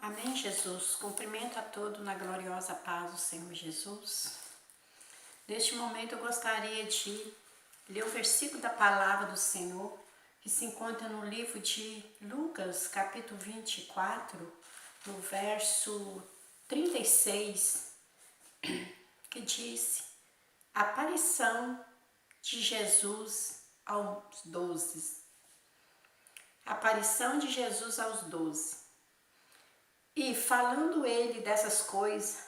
Amém, Jesus. Cumprimento a todos na gloriosa paz do Senhor Jesus. Neste momento eu gostaria de ler o versículo da palavra do Senhor, que se encontra no livro de Lucas, capítulo 24, no verso 36, que diz: aparição de Jesus aos 12. Aparição de Jesus aos 12. E falando ele dessas coisas,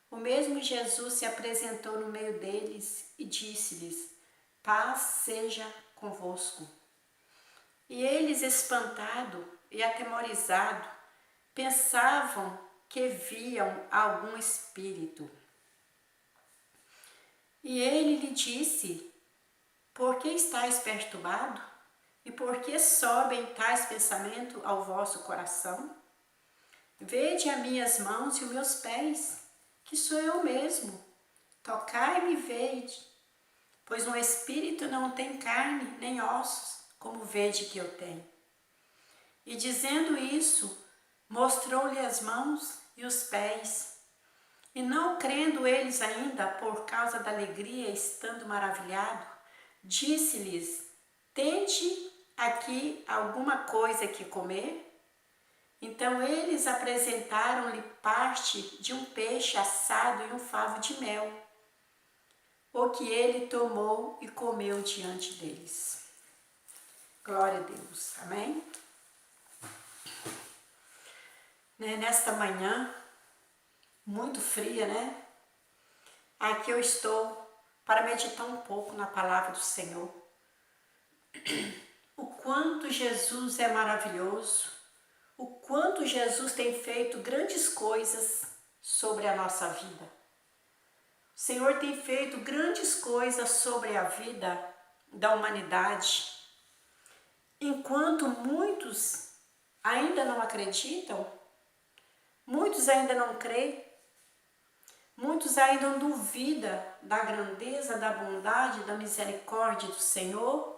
o mesmo Jesus se apresentou no meio deles e disse-lhes: paz seja convosco. E eles, espantados e atemorizados, pensavam que viam algum espírito. E ele lhe disse: por que estáis perturbados? E por que sobem tais pensamentos ao vosso coração? Vede as minhas mãos e os meus pés, que sou eu mesmo. Tocai-me e vede, pois um espírito não tem carne nem ossos, como vede que eu tenho. E dizendo isso, mostrou-lhe as mãos e os pés. E não crendo eles ainda, por causa da alegria, estando maravilhado, disse-lhes: tende aqui alguma coisa que comer? Então eles apresentaram-lhe parte de um peixe assado e um favo de mel, o que ele tomou e comeu diante deles. Glória a Deus, amém? Nesta manhã, muito fria, né? Aqui eu estou para meditar um pouco na palavra do Senhor. O quanto Jesus é maravilhoso, o quanto Jesus tem feito grandes coisas sobre a nossa vida. O Senhor tem feito grandes coisas sobre a vida da humanidade. Enquanto muitos ainda não acreditam, muitos ainda não creem, muitos ainda duvidam da grandeza, da bondade, da misericórdia do Senhor,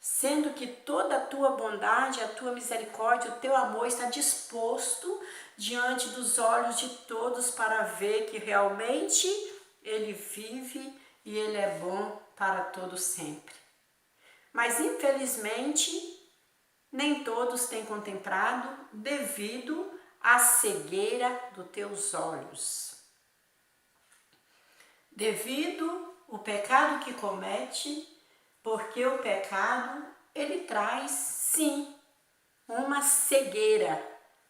sendo que toda a tua bondade, a tua misericórdia, o teu amor está disposto diante dos olhos de todos para ver que realmente Ele vive e Ele é bom para todos sempre. Mas infelizmente nem todos têm contemplado devido à cegueira dos teus olhos. Devido ao pecado que comete, porque o pecado, ele traz, sim, uma cegueira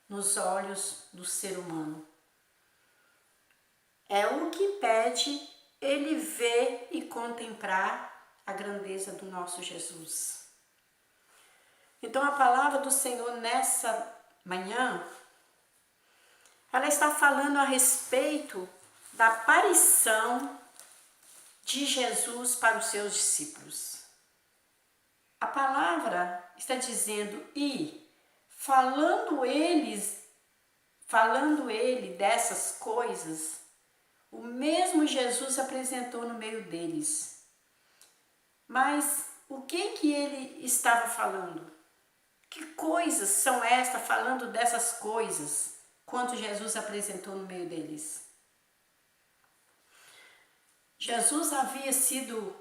nos olhos do ser humano. É o que impede ele ver e contemplar a grandeza do nosso Jesus. Então a palavra do Senhor nessa manhã, ela está falando a respeito da aparição de Jesus para os seus discípulos. A palavra está dizendo: e falando ele dessas coisas, o mesmo Jesus apresentou no meio deles. Mas o que ele estava falando? Que coisas são estas falando dessas coisas, quando Jesus apresentou no meio deles? Jesus havia sido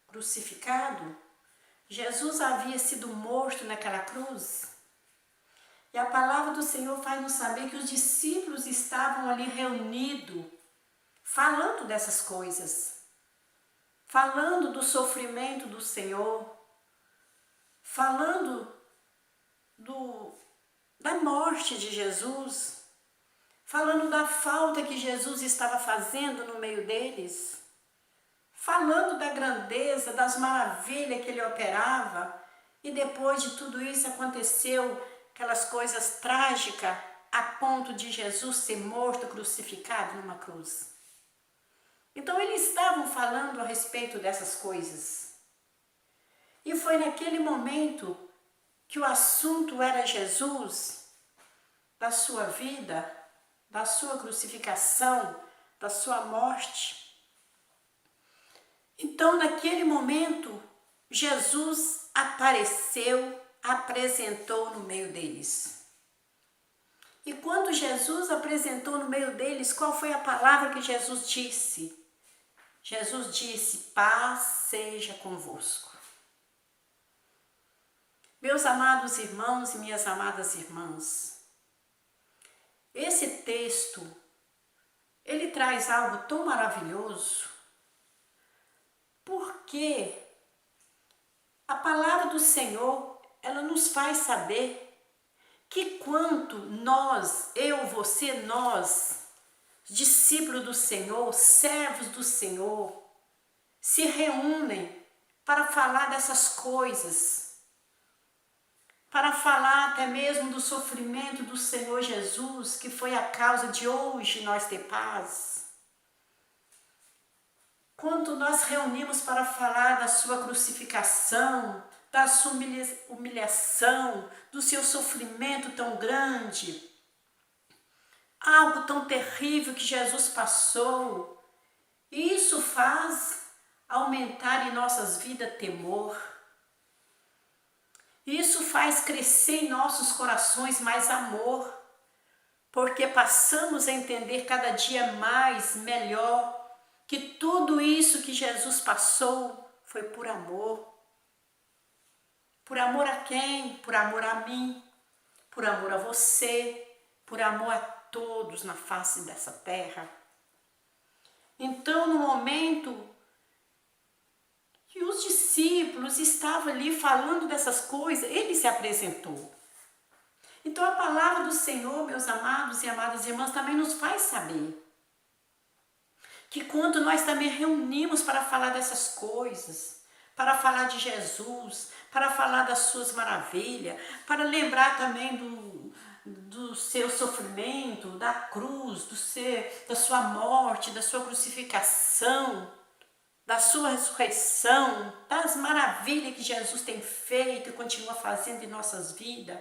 crucificado, Jesus havia sido morto naquela cruz. E a palavra do Senhor faz-nos saber que os discípulos estavam ali reunidos, falando dessas coisas, falando do sofrimento do Senhor, falando da morte de Jesus, falando da falta que Jesus estava fazendo no meio deles, falando da grandeza, das maravilhas que ele operava. E depois de tudo isso aconteceu aquelas coisas trágicas a ponto de Jesus ser morto, crucificado numa cruz. Então eles estavam falando a respeito dessas coisas. E foi naquele momento que o assunto era Jesus, da sua vida, da sua crucificação, da sua morte. Então, naquele momento, Jesus apareceu, apresentou no meio deles. E quando Jesus apresentou no meio deles, qual foi a palavra que Jesus disse? Jesus disse: paz seja convosco. Meus amados irmãos e minhas amadas irmãs, esse texto, ele traz algo tão maravilhoso, porque a palavra do Senhor, ela nos faz saber que quanto nós, eu, você, nós, discípulos do Senhor, servos do Senhor, se reúnem para falar dessas coisas, para falar até mesmo do sofrimento do Senhor Jesus, que foi a causa de hoje nós ter paz. Quando nós reunimos para falar da sua crucificação, da sua humilhação, do seu sofrimento tão grande, algo tão terrível que Jesus passou, e isso faz aumentar em nossas vidas temor. Isso faz crescer em nossos corações mais amor, porque passamos a entender cada dia mais, melhor, que tudo isso que Jesus passou foi por amor. Por amor a quem? Por amor a mim, por amor a você, por amor a todos na face dessa terra. Então, no momento que os discípulos estavam ali falando dessas coisas, ele se apresentou. Então, a palavra do Senhor, meus amados e amadas irmãs, também nos faz saber que quando nós também reunimos para falar dessas coisas, para falar de Jesus, para falar das suas maravilhas, para lembrar também do seu sofrimento, da cruz, da sua morte, da sua crucificação, da sua ressurreição, das maravilhas que Jesus tem feito e continua fazendo em nossas vidas.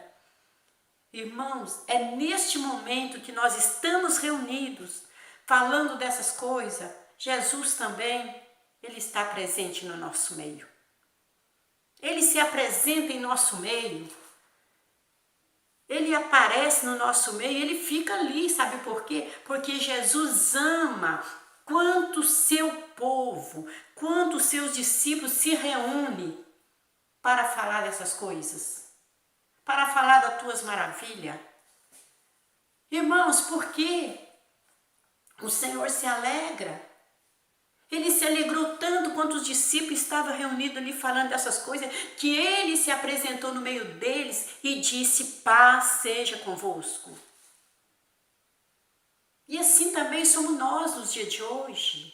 Irmãos, é neste momento que nós estamos reunidos, falando dessas coisas, Jesus também, ele está presente no nosso meio. Ele se apresenta em nosso meio. Ele aparece no nosso meio, ele fica ali, sabe por quê? Porque Jesus ama quanto seu povo, quanto seus discípulos se reúnem para falar dessas coisas, para falar das tuas maravilhas. Irmãos, por quê? O Senhor se alegra. Ele se alegrou tanto quanto os discípulos estavam reunidos ali falando dessas coisas, que ele se apresentou no meio deles e disse: paz seja convosco. E assim também somos nós nos dias de hoje.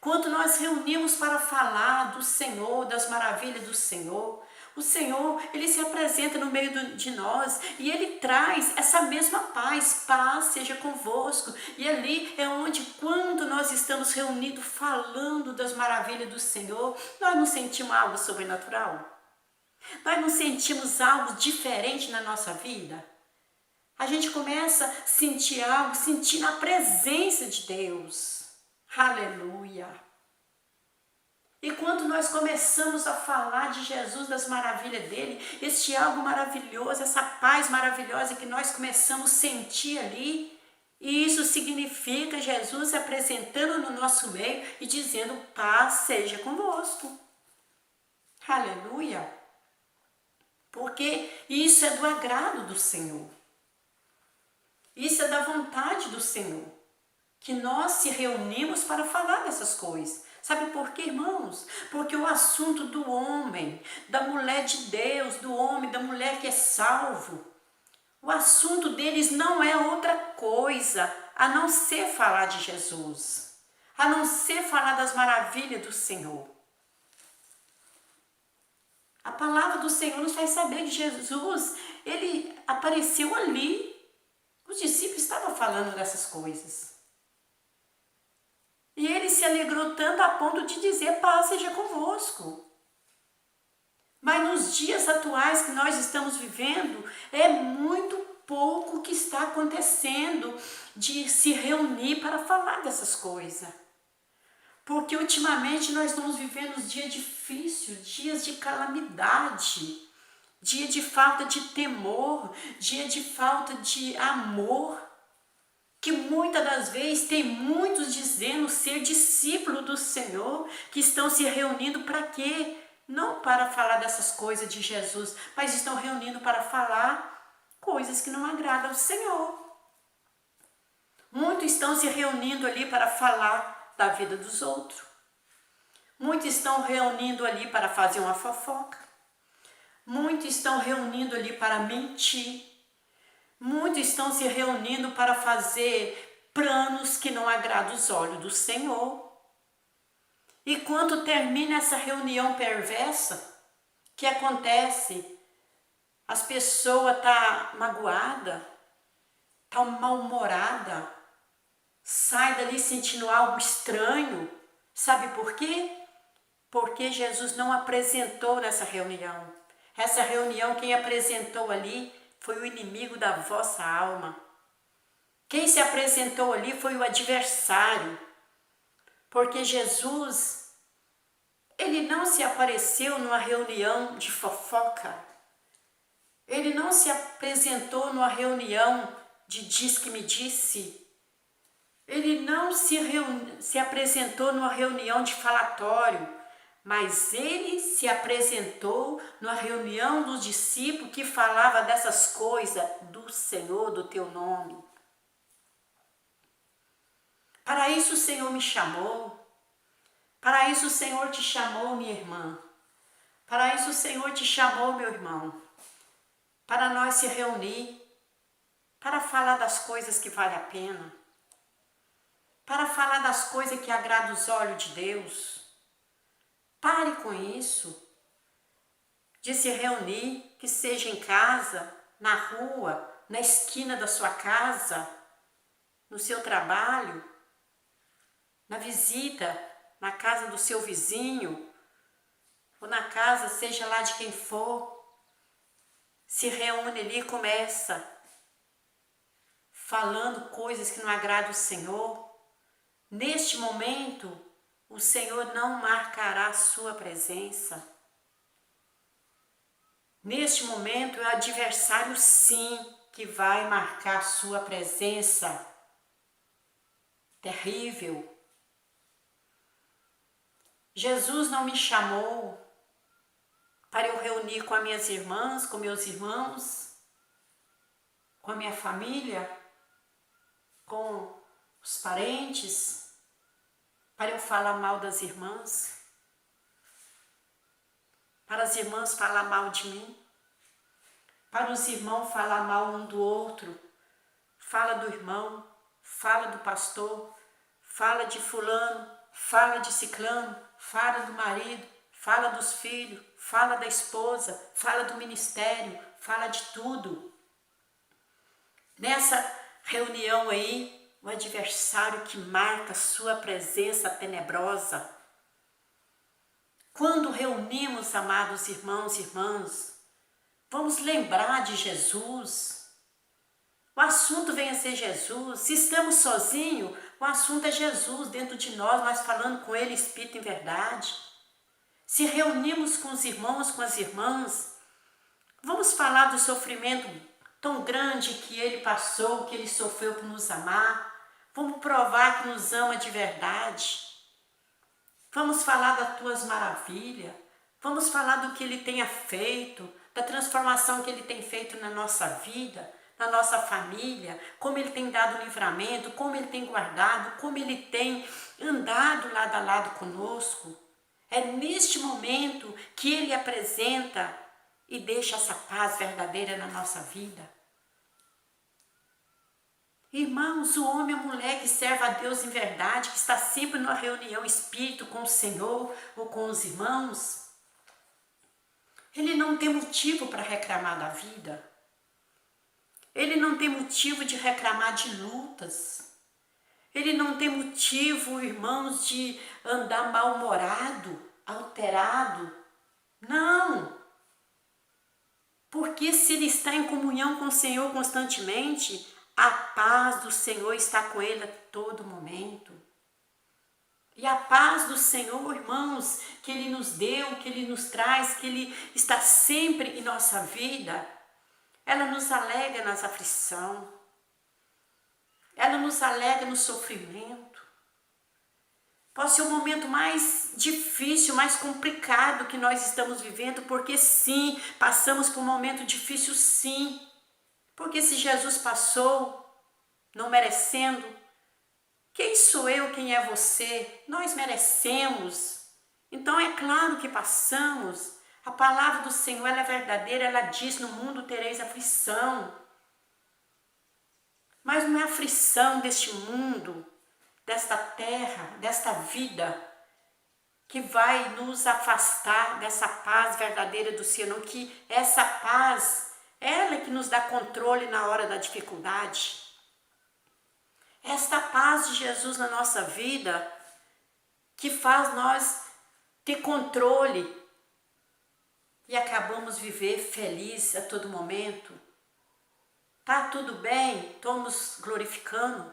Quando nós reunimos para falar do Senhor, das maravilhas do Senhor, o Senhor, ele se apresenta no meio de nós e ele traz essa mesma paz, paz seja convosco. E ali é onde, quando nós estamos reunidos falando das maravilhas do Senhor, nós não sentimos algo sobrenatural? Nós não sentimos algo diferente na nossa vida? A gente começa a sentir algo, sentir a presença de Deus. Aleluia! E quando nós começamos a falar de Jesus, das maravilhas dele, este algo maravilhoso, essa paz maravilhosa que nós começamos a sentir ali, e isso significa Jesus se apresentando no nosso meio e dizendo: paz seja convosco. Aleluia! Porque isso é do agrado do Senhor. Isso é da vontade do Senhor, que nós se reunimos para falar dessas coisas. Sabe por quê, irmãos? Porque o assunto do homem, da mulher de Deus, do homem, da mulher que é salvo, o assunto deles não é outra coisa a não ser falar de Jesus, a não ser falar das maravilhas do Senhor. A palavra do Senhor nos faz saber que Jesus, ele apareceu ali. Os discípulos estavam falando dessas coisas. E ele se alegrou tanto a ponto de dizer: paz seja convosco. Mas nos dias atuais que nós estamos vivendo, é muito pouco que está acontecendo de se reunir para falar dessas coisas. Porque ultimamente nós estamos vivendo dias difíceis, dias de calamidade, dia de falta de temor, dia de falta de amor, que muitas das vezes tem muitos dizendo ser discípulo do Senhor, que estão se reunindo para quê? Não para falar dessas coisas de Jesus, mas estão reunindo para falar coisas que não agradam ao Senhor. Muitos estão se reunindo ali para falar da vida dos outros. Muitos estão reunindo ali para fazer uma fofoca. Muitos estão reunindo ali para mentir. Muitos estão se reunindo para fazer planos que não agradam os olhos do Senhor. E quando termina essa reunião perversa, que acontece? As pessoas estão magoadas, estão mal-humoradas, sai dali sentindo algo estranho. Sabe por quê? Porque Jesus não apresentou nessa reunião. Essa reunião, quem apresentou ali foi o inimigo da vossa alma. Quem se apresentou ali foi o adversário. Porque Jesus, ele não se apareceu numa reunião de fofoca. Ele não se apresentou numa reunião de diz que me disse. Ele não se apresentou numa reunião de falatório, mas ele se apresentou numa reunião dos discípulos que falava dessas coisas do Senhor, do teu nome. Para isso o Senhor me chamou. Para isso o Senhor te chamou, minha irmã. Para isso o Senhor te chamou, meu irmão. Para nós se reunir, para falar das coisas que vale a pena. Para falar das coisas que agradam os olhos de Deus. Pare com isso, de se reunir, que seja em casa, na rua, na esquina da sua casa, no seu trabalho, na visita, na casa do seu vizinho, ou na casa, seja lá de quem for. Se reúne ali e começa falando coisas que não agradam o Senhor. Neste momento, o Senhor não marcará a sua presença. Neste momento, é o adversário sim que vai marcar a sua presença. Terrível. Jesus não me chamou para eu reunir com as minhas irmãs, com meus irmãos, com a minha família, com os parentes, para eu falar mal das irmãs, para as irmãs falar mal de mim, para os irmãos falar mal um do outro. Fala do irmão, fala do pastor, fala de fulano, fala de ciclano, fala do marido, fala dos filhos, fala da esposa, fala do ministério, fala de tudo. Nessa reunião aí, o adversário que marca sua presença tenebrosa. Quando reunimos, amados irmãos e irmãs, vamos lembrar de Jesus. O assunto vem a ser Jesus. Se estamos sozinhos, o assunto é Jesus dentro de nós falando com Ele, Espírito em verdade. Se reunimos com os irmãos, com as irmãs, vamos falar do sofrimento tão grande que Ele passou, que Ele sofreu por nos amar. Vamos provar que nos ama de verdade. Vamos falar das tuas maravilhas. Vamos falar do que Ele tenha feito, da transformação que Ele tem feito na nossa vida, na nossa família, como Ele tem dado livramento, como Ele tem guardado, como Ele tem andado lado a lado conosco. É neste momento que Ele apresenta e deixa essa paz verdadeira na nossa vida. Irmãos, o homem e a mulher que serve a Deus em verdade, que está sempre numa reunião espírito com o Senhor ou com os irmãos, ele não tem motivo para reclamar da vida. Ele não tem motivo de reclamar de lutas. Ele não tem motivo, irmãos, de andar mal-humorado, alterado. Não! Porque se ele está em comunhão com o Senhor constantemente, a paz do Senhor está com ele a todo momento. E a paz do Senhor, irmãos, que Ele nos deu, que Ele nos traz, que Ele está sempre em nossa vida, ela nos alegra nas aflições, ela nos alegra no sofrimento. Pode ser o momento mais difícil, mais complicado que nós estamos vivendo, porque sim, passamos por um momento difícil, sim. Porque se Jesus passou, não merecendo, quem sou eu, quem é você? Nós merecemos. Então é claro que passamos. A palavra do Senhor ela é verdadeira, ela diz: no mundo tereis aflição. Mas não é aflição deste mundo, desta terra, desta vida, que vai nos afastar dessa paz verdadeira do Senhor, que essa paz, ela é que nos dá controle na hora da dificuldade. Esta paz de Jesus na nossa vida, que faz nós ter controle e acabamos viver feliz a todo momento. Tá tudo bem, estamos glorificando.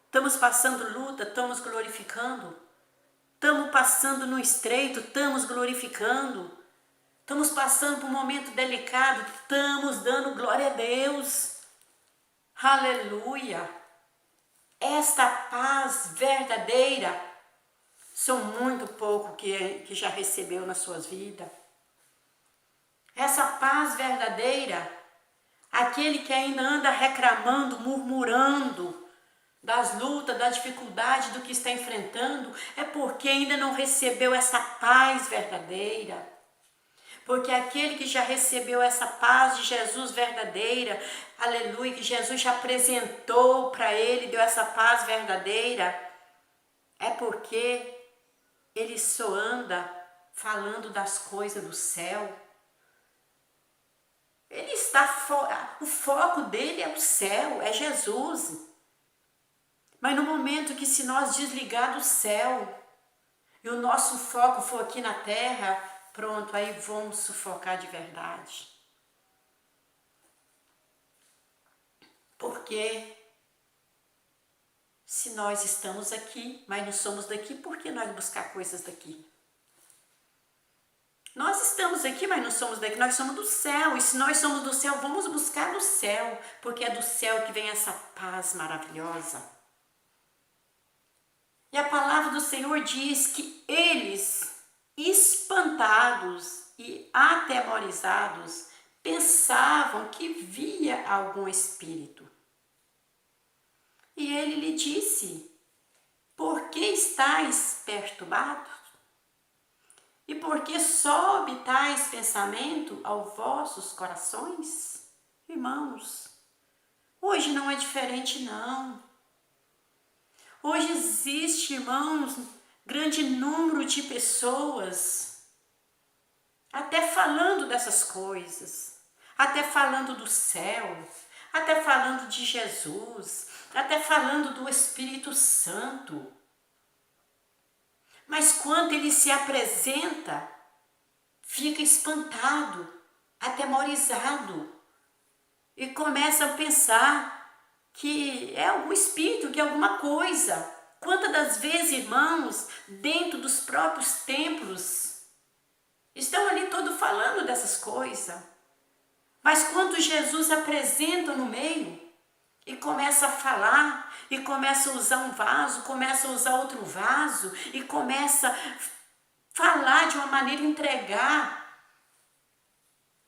Estamos passando luta, estamos glorificando. Estamos passando no estreito, estamos glorificando. Estamos passando por um momento delicado, estamos dando glória a Deus. Aleluia! Esta paz verdadeira, são muito pouco que já recebeu nas suas vidas. Essa paz verdadeira, aquele que ainda anda reclamando, murmurando das lutas, da dificuldade, do que está enfrentando, é porque ainda não recebeu essa paz verdadeira. Porque aquele que já recebeu essa paz de Jesus verdadeira, aleluia, que Jesus já apresentou para ele, deu essa paz verdadeira, é porque ele só anda falando das coisas do céu. Ele está o foco dele é o céu, é Jesus. Mas no momento que se nós desligar do céu e o nosso foco for aqui na terra, pronto, aí vamos sufocar de verdade. Porque se nós estamos aqui, mas não somos daqui, por que nós buscar coisas daqui? Nós estamos aqui, mas não somos daqui, nós somos do céu. E se nós somos do céu, vamos buscar do céu, porque é do céu que vem essa paz maravilhosa. E a palavra do Senhor diz que eles, espantados e atemorizados, pensavam que via algum espírito. E ele lhe disse: por que estáis perturbados? E por que sobe tais pensamento aos vossos corações? Irmãos, hoje não é diferente não. Hoje existe, irmãos, grande número de pessoas até falando dessas coisas, até falando do céu, até falando de Jesus, até falando do Espírito Santo. Mas quando ele se apresenta, fica espantado, atemorizado e começa a pensar que é algum espírito, que é alguma coisa. Quantas das vezes, irmãos, dentro dos próprios templos, estão ali todos falando dessas coisas. Mas quando Jesus apresenta no meio e começa a falar, e começa a usar um vaso, começa a usar outro vaso, e começa a falar de uma maneira, entregar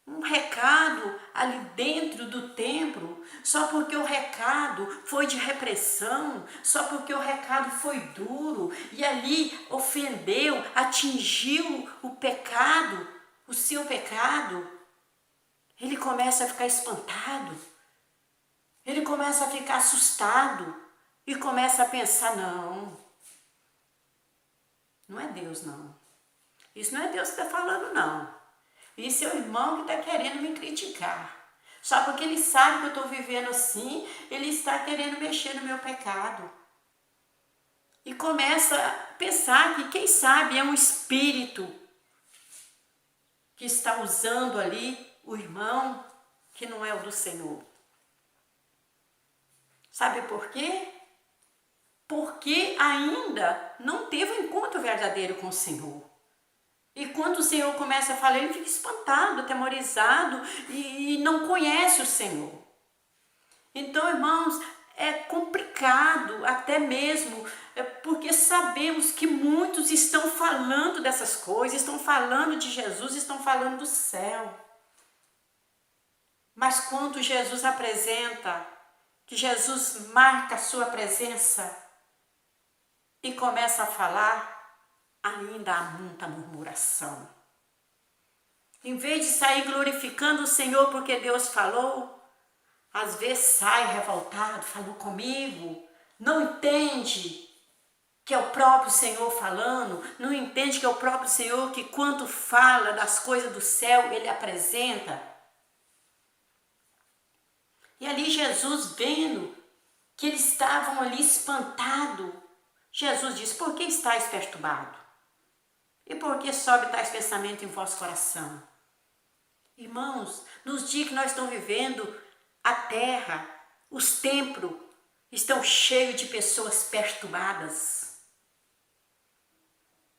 um recado ali dentro do templo, só porque o recado foi de repressão, só porque o recado foi duro, e ali ofendeu, atingiu o pecado, o seu pecado, ele começa a ficar espantado, ele começa a ficar assustado, e começa a pensar: não é Deus não, isso não é Deus que está falando não, isso é o irmão que está querendo me criticar, só porque ele sabe que eu estou vivendo assim, ele está querendo mexer no meu pecado, e começa a pensar que quem sabe é um espírito que está usando ali o irmão que não é o do Senhor. Sabe por quê? porque ainda não teve um encontro verdadeiro com o Senhor. E quando o Senhor começa a falar, ele fica espantado, atemorizado e não conhece o Senhor. Então, irmãos, é complicado até mesmo, porque sabemos que muitos estão falando dessas coisas, estão falando de Jesus, estão falando do céu. Mas quando Jesus apresenta, que Jesus marca a sua presença e começa a falar, ainda há muita murmuração. Em vez de sair glorificando o Senhor porque Deus falou, às vezes sai revoltado, falou comigo, não entende que é o próprio Senhor falando, não entende que é o próprio Senhor que quando fala das coisas do céu, ele apresenta. E ali Jesus vendo que eles estavam ali espantados, Jesus disse, por que estáis perturbados? E por que sobe tais pensamentos em vosso coração? Irmãos, nos dias que nós estamos vivendo, a terra, os templos estão cheios de pessoas perturbadas.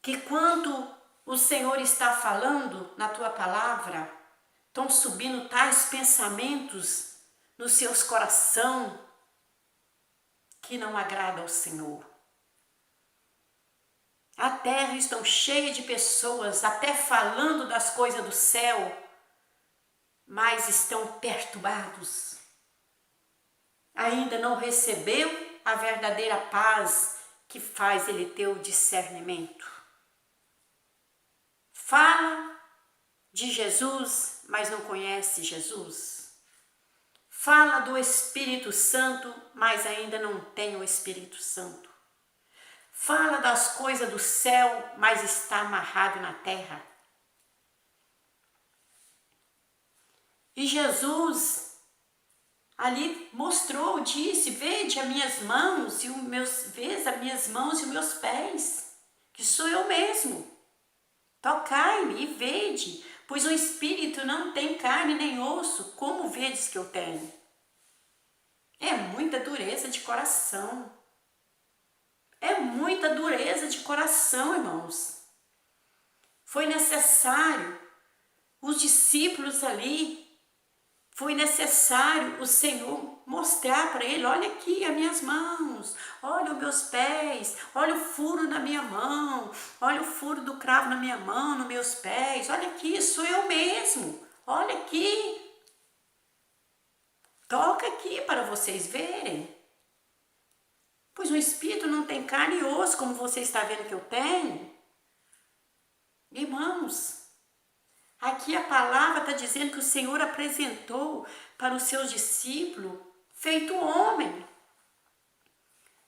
Que quando o Senhor está falando na tua palavra, estão subindo tais pensamentos nos seus corações que não agradam ao Senhor. A terra está cheia de pessoas, até falando das coisas do céu, mas estão perturbados. Ainda não recebeu a verdadeira paz que faz ele ter o discernimento. Fala de Jesus, mas não conhece Jesus. Fala do Espírito Santo, mas ainda não tem o Espírito Santo. Fala das coisas do céu, mas está amarrado na terra. E Jesus ali mostrou, disse, vede as minhas mãos e as minhas mãos e os meus pés, que sou eu mesmo. Tocai-me e vede, pois o Espírito não tem carne nem osso, como vedes que eu tenho? É muita dureza de coração. É muita dureza de coração, irmãos. Foi necessário os discípulos ali, foi necessário o Senhor mostrar para ele, olha aqui as minhas mãos, olha os meus pés, olha o furo na minha mão, olha o furo do cravo na minha mão, nos meus pés, olha aqui, sou eu mesmo, olha aqui. Toca aqui para vocês verem. Pois o Espírito não tem carne e osso, como você está vendo que eu tenho. Irmãos, aqui a palavra está dizendo que o Senhor apresentou para os seus discípulos feito homem.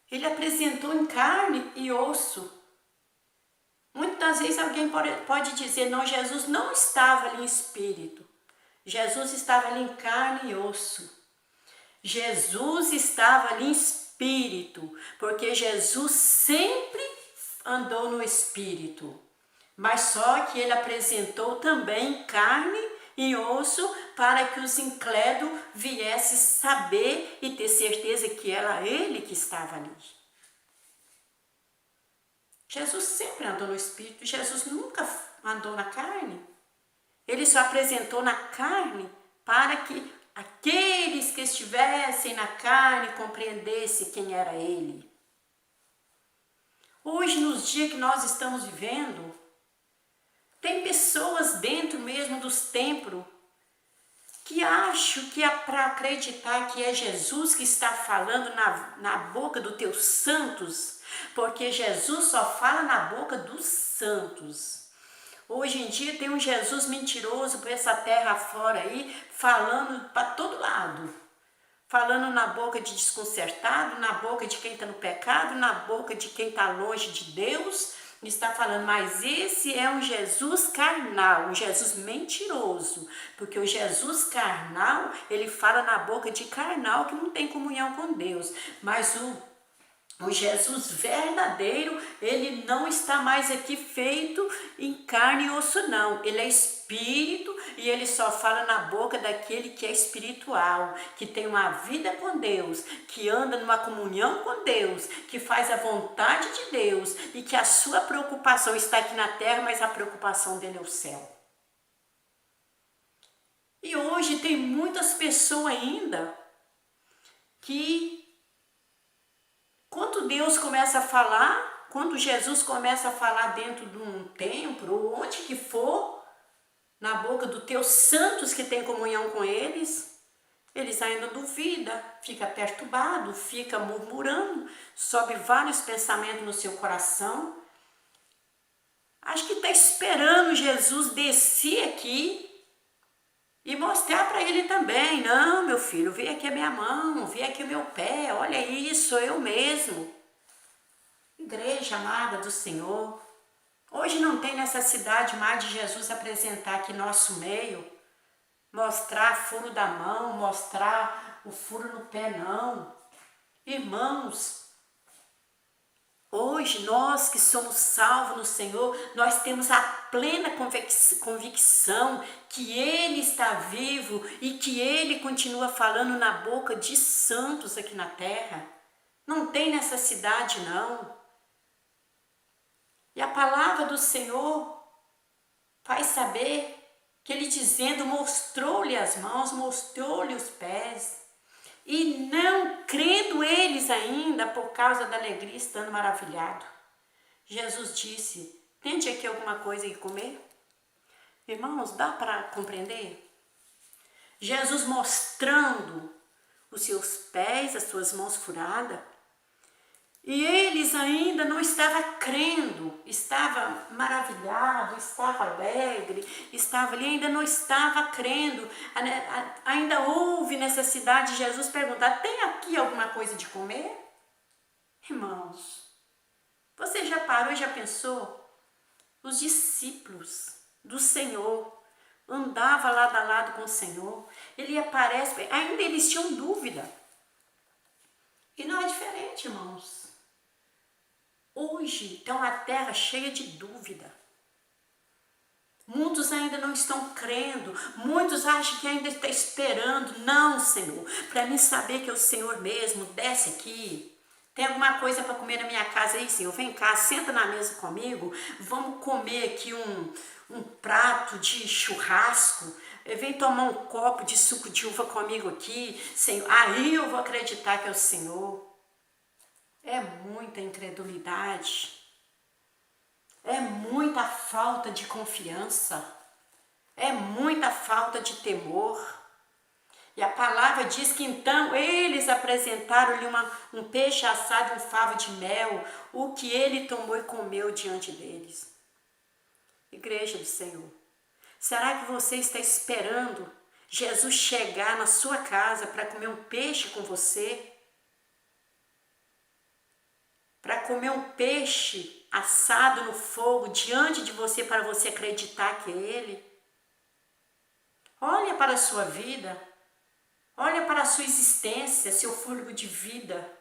Ele apresentou em carne e osso. Muitas vezes alguém pode dizer, não, Jesus não estava ali em espírito. Jesus estava ali em carne e osso. Jesus estava ali em espírito, porque Jesus sempre andou no espírito. Mas só que ele apresentou também carne e osso para que os incrédulos viessem saber e ter certeza que era ele que estava ali. Jesus sempre andou no Espírito, Jesus nunca andou na carne. Ele só apresentou na carne para que aqueles que estivessem na carne compreendessem quem era ele. Hoje, nos dias que nós estamos vivendo, tem pessoas dentro mesmo dos templos que acham que é para acreditar que é Jesus que está falando na boca dos teus santos, porque Jesus só fala na boca dos santos. Hoje em dia tem um Jesus mentiroso por essa terra fora aí, falando para todo lado. Falando na boca de desconcertado, na boca de quem está no pecado, na boca de quem está longe de Deus. Está falando, mas esse é um Jesus carnal, um Jesus mentiroso, porque o Jesus carnal, ele fala na boca de carnal que não tem comunhão com Deus, mas o Jesus verdadeiro, ele não está mais aqui feito em carne e osso não, ele é espírito e ele só fala na boca daquele que é espiritual, que tem uma vida com Deus, que anda numa comunhão com Deus, que faz a vontade de Deus e que a sua preocupação está aqui na terra, mas a preocupação dele é o céu. E hoje tem muitas pessoas ainda que, quando Deus começa a falar, quando Jesus começa a falar dentro de um templo, ou onde que for, na boca dos teus santos que tem comunhão com eles ainda duvidam, fica perturbado, fica murmurando, sobe vários pensamentos no seu coração. Acho que está esperando Jesus descer aqui e mostrar para ele também: não, meu filho, vê aqui a minha mão, vê aqui o meu pé, olha isso, sou eu mesmo. Igreja amada do Senhor, hoje não tem necessidade mais de Jesus apresentar aqui nosso meio, mostrar furo da mão, mostrar o furo no pé, não. Irmãos, hoje nós que somos salvos no Senhor, nós temos a plena convicção que Ele está vivo e que Ele continua falando na boca de santos aqui na terra. Não tem necessidade, não. E a palavra do Senhor faz saber que Ele dizendo, mostrou-lhe as mãos, mostrou-lhe os pés. E não crendo eles ainda, por causa da alegria, estando maravilhado. Jesus disse: tende aqui alguma coisa que comer? Irmãos, dá para compreender? Jesus mostrando os seus pés, as suas mãos furadas, e eles ainda não estavam crendo, estava maravilhado, estava alegre, estava ali, ainda não estava crendo, ainda houve necessidade de Jesus perguntar: tem aqui alguma coisa de comer? Irmãos, você já parou e já pensou? Os discípulos do Senhor andavam lado a lado com o Senhor, ele aparece, ainda eles tinham dúvida. E não é diferente, irmãos. Hoje tem uma terra cheia de dúvida. Muitos ainda não estão crendo, muitos acham que ainda está esperando. Não, Senhor, para mim saber que é o Senhor mesmo, desce aqui. Tem alguma coisa para comer na minha casa aí, Senhor? Vem cá, senta na mesa comigo, vamos comer aqui um prato de churrasco. Vem tomar um copo de suco de uva comigo aqui, Senhor. Aí eu vou acreditar que é o Senhor. É muita incredulidade, é muita falta de confiança, é muita falta de temor. E a palavra diz que então eles apresentaram-lhe um peixe assado e um favo de mel, o que ele tomou e comeu diante deles. Igreja do Senhor, será que você está esperando Jesus chegar na sua casa para comer um peixe com você? Para comer um peixe assado no fogo diante de você, para você acreditar que é Ele? Olha para a sua vida, olha para a sua existência, seu fôlego de vida.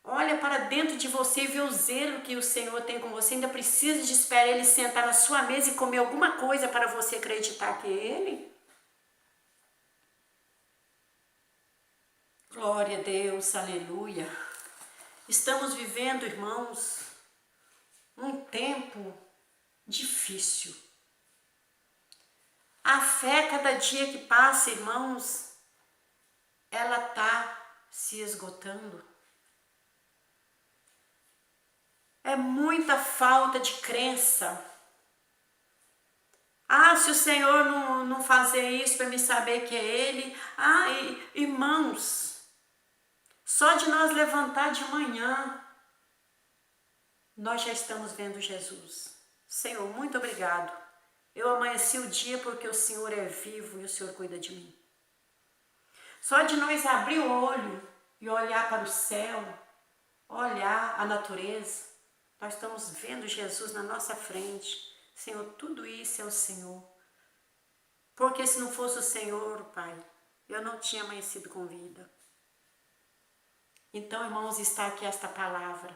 Olha para dentro de você e vê o zelo que o Senhor tem com você. Ainda precisa de esperar Ele sentar na sua mesa e comer alguma coisa para você acreditar que é Ele? Glória a Deus, aleluia. Estamos vivendo, irmãos, um tempo difícil. A fé, cada dia que passa, irmãos, ela está se esgotando. É muita falta de crença. Se o Senhor não fazer isso para me saber que é Ele. Irmãos, só de nós levantar de manhã, nós já estamos vendo Jesus. Senhor, muito obrigado. Eu amanheci o dia porque o Senhor é vivo e o Senhor cuida de mim. Só de nós abrir o olho e olhar para o céu, olhar a natureza, nós estamos vendo Jesus na nossa frente. Senhor, tudo isso é o Senhor. Porque se não fosse o Senhor, Pai, eu não tinha amanhecido com vida. Então, irmãos, está aqui esta palavra.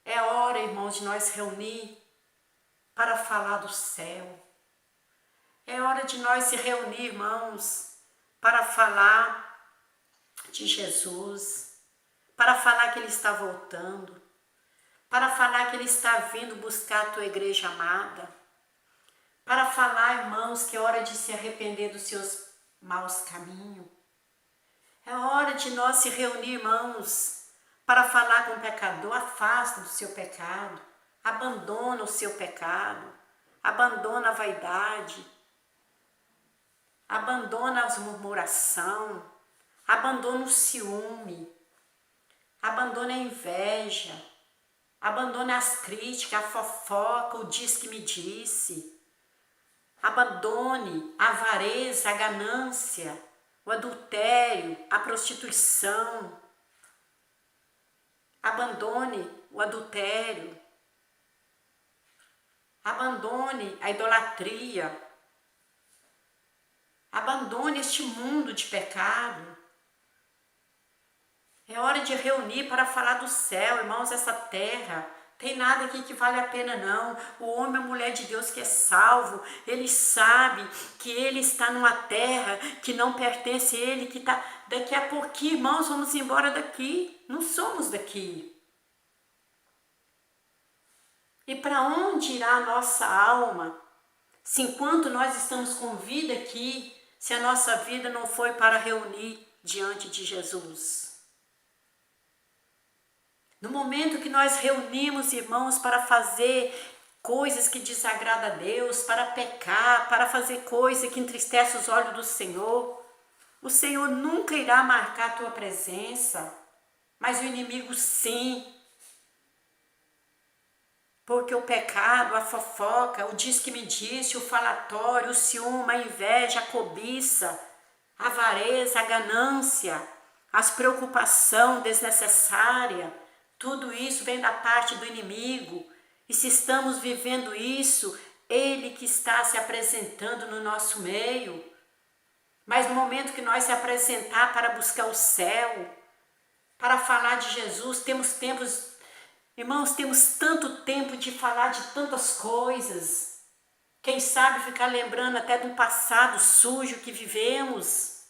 É hora, irmãos, de nós reunir para falar do céu. É hora de nós se reunir, irmãos, para falar de Jesus, para falar que Ele está voltando, para falar que Ele está vindo buscar a tua igreja amada, para falar, irmãos, que é hora de se arrepender dos seus maus caminhos. É hora de nós se reunir, irmãos, para falar com o pecador: afasta do seu pecado, abandona o seu pecado, abandona a vaidade, abandona as murmuração, abandona o ciúme, abandona a inveja, abandona as críticas, a fofoca, o diz que me disse. Abandone a avareza, a ganância, o adultério, a prostituição. Abandone o adultério. Abandone a idolatria. Abandone este mundo de pecado. É hora de reunir para falar do céu, irmãos. Essa terra tem nada aqui que vale a pena não. O homem e a mulher de Deus que é salvo, ele sabe que ele está numa terra que não pertence a ele, que está daqui a pouquinho, irmãos, vamos embora daqui. Não somos daqui. E para onde irá a nossa alma, se enquanto nós estamos com vida aqui, se a nossa vida não foi para reunir diante de Jesus? No momento que nós reunimos, irmãos, para fazer coisas que desagradam a Deus, para pecar, para fazer coisas que entristecem os olhos do Senhor, o Senhor nunca irá marcar a tua presença, mas o inimigo sim. Porque o pecado, a fofoca, o diz que me disse, o falatório, o ciúme, a inveja, a cobiça, a avareza, a ganância, as preocupação desnecessária, tudo isso vem da parte do inimigo. E se estamos vivendo isso, ele que está se apresentando no nosso meio. Mas no momento que nós se apresentar para buscar o céu, para falar de Jesus, temos tempos, irmãos, temos tanto tempo de falar de tantas coisas. Quem sabe ficar lembrando até de um passado sujo que vivemos.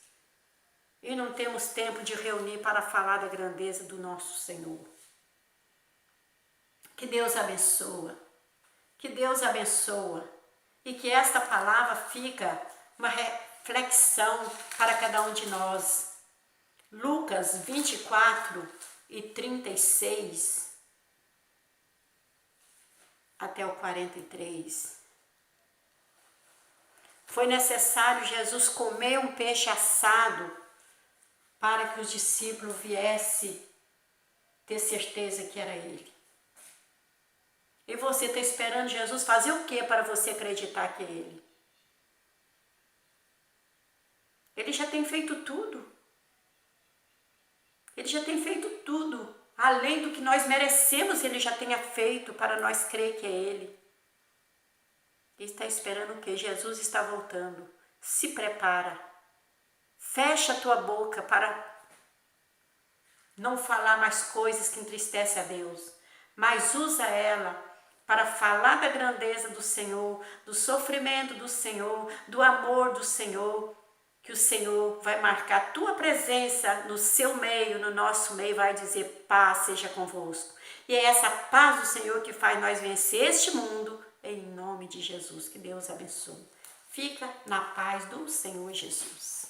E não temos tempo de reunir para falar da grandeza do nosso Senhor. Que Deus abençoa, que Deus abençoa e que esta palavra fica uma reflexão para cada um de nós. Lucas 24:36 até o 43. Foi necessário Jesus comer um peixe assado para que os discípulos viessem ter certeza que era Ele. E você está esperando Jesus fazer o que para você acreditar que é Ele? Ele já tem feito tudo. Ele já tem feito tudo. Além do que nós merecemos, Ele já tenha feito para nós crer que é Ele. E está esperando o que? Jesus está voltando. Se prepara. Fecha a tua boca para não falar mais coisas que entristecem a Deus. Mas usa ela para falar da grandeza do Senhor, do sofrimento do Senhor, do amor do Senhor, que o Senhor vai marcar a tua presença no seu meio, no nosso meio, vai dizer: paz seja convosco. E é essa paz do Senhor que faz nós vencer este mundo, em nome de Jesus. Que Deus abençoe. Fica na paz do Senhor Jesus.